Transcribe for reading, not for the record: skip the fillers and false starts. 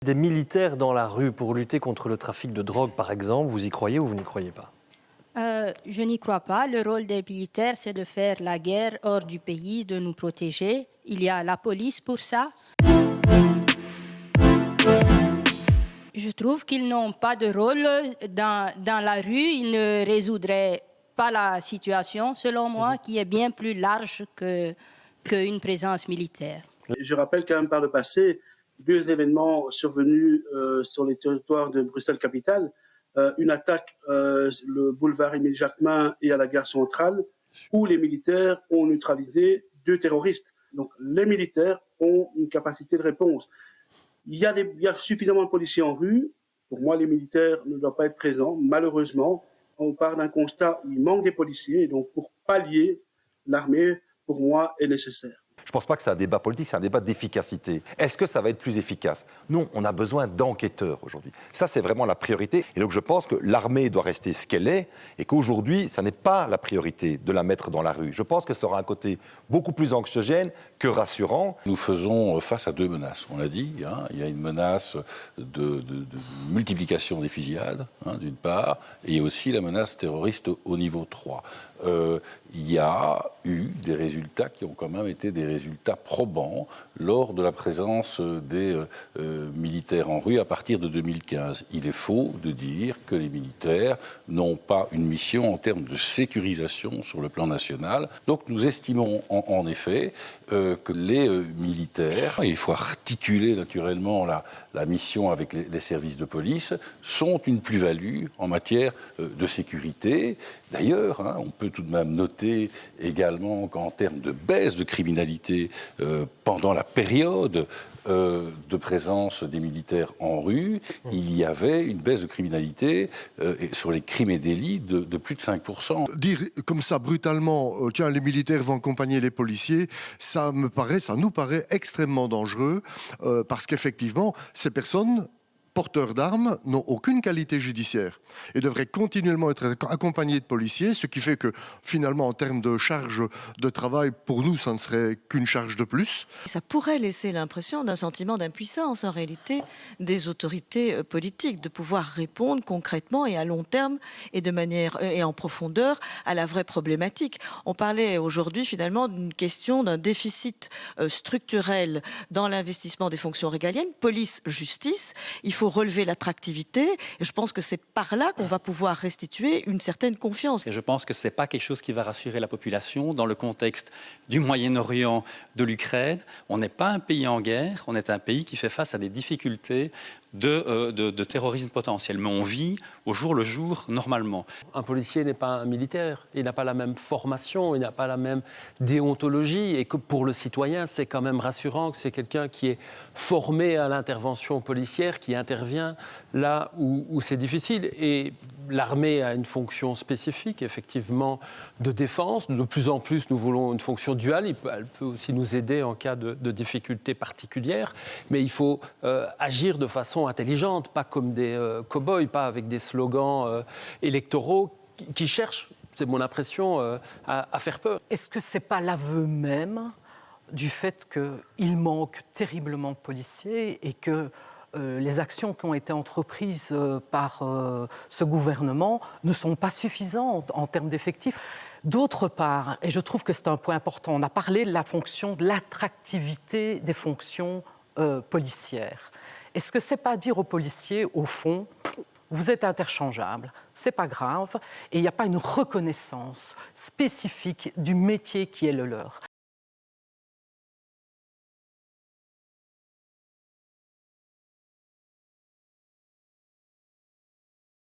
Des militaires dans la rue pour lutter contre le trafic de drogue, par exemple, vous y croyez ou vous n'y croyez pas? Je n'y crois pas. Le rôle des militaires, c'est de faire la guerre hors du pays, de nous protéger. Il y a la police pour ça. Je trouve qu'ils n'ont pas de rôle dans la rue. Ils ne résoudraient pas la situation, selon moi, qui est bien plus large qu'une présence militaire. Je rappelle quand même par le passé deux événements survenus sur les territoires de Bruxelles-Capitale. Une attaque le boulevard Émile Jacquemin et à la gare centrale, où les militaires ont neutralisé deux terroristes. Donc les militaires ont une capacité de réponse. Il y a suffisamment de policiers en rue. Pour moi, les militaires ne doivent pas être présents. Malheureusement, on part d'un constat où il manque des policiers. Et donc, pour pallier, l'armée, pour moi, est nécessaire. Je ne pense pas que c'est un débat politique, c'est un débat d'efficacité. Est-ce que ça va être plus efficace? Non, on a besoin d'enquêteurs aujourd'hui. Ça, c'est vraiment la priorité. Et donc, je pense que l'armée doit rester ce qu'elle est et qu'aujourd'hui, ça n'est pas la priorité de la mettre dans la rue. Je pense que ça aura un côté beaucoup plus anxiogène que rassurant. Nous faisons face à deux menaces, on l'a dit. Il y a une menace de multiplication des fusillades, d'une part, et aussi la menace terroriste au niveau 3. Il y a eu des résultats qui ont quand même été des résultats probants lors de la présence des militaires en rue à partir de 2015. Il est faux de dire que les militaires n'ont pas une mission en termes de sécurisation sur le plan national. Donc nous estimons en effet que les militaires, et il faut articuler naturellement la mission avec les services de police, sont une plus-value en matière de sécurité. D'ailleurs, on peut tout de même noter également qu'en termes de baisse de criminalité pendant la période de présence des militaires en rue, il y avait une baisse de criminalité sur les crimes et délits de plus de 5%. Dire comme ça brutalement, tiens, les militaires vont accompagner les policiers, ça nous paraît extrêmement dangereux parce qu'effectivement, ces personnes porteurs d'armes n'ont aucune qualité judiciaire et devraient continuellement être accompagnés de policiers, ce qui fait que finalement en termes de charge de travail, pour nous, ça ne serait qu'une charge de plus. Ça pourrait laisser l'impression d'un sentiment d'impuissance en réalité des autorités politiques, de pouvoir répondre concrètement et à long terme et de manière et en profondeur à la vraie problématique. On parlait aujourd'hui finalement d'une question d'un déficit structurel dans l'investissement des fonctions régaliennes, police, justice. Il faut relever l'attractivité et je pense que c'est par là qu'on va pouvoir restituer une certaine confiance. Et je pense que ce n'est pas quelque chose qui va rassurer la population dans le contexte du Moyen-Orient, de l'Ukraine. On n'est pas un pays en guerre, on est un pays qui fait face à des difficultés de terrorisme potentiel. Mais on vit au jour le jour normalement. Un policier n'est pas un militaire, il n'a pas la même formation, il n'a pas la même déontologie et que pour le citoyen, c'est quand même rassurant que c'est quelqu'un qui est formé à l'intervention policière, qui intervient là où c'est difficile. Et l'armée a une fonction spécifique, effectivement, de défense. De plus en plus, nous voulons une fonction duale. Elle peut aussi nous aider en cas de difficultés particulières. Mais il faut agir de façon intelligente, pas comme des cow-boys, pas avec des slogans électoraux qui cherchent, c'est mon impression, à faire peur. Est-ce que ce n'est pas l'aveu même du fait qu'il manque terriblement de policiers et que les actions qui ont été entreprises par ce gouvernement ne sont pas suffisantes en termes d'effectifs? D'autre part, et je trouve que c'est un point important, on a parlé de la fonction, de l'attractivité des fonctions policières. Est-ce que c'est pas dire aux policiers, au fond, vous êtes interchangeables, c'est pas grave, et il n'y a pas une reconnaissance spécifique du métier qui est le leur?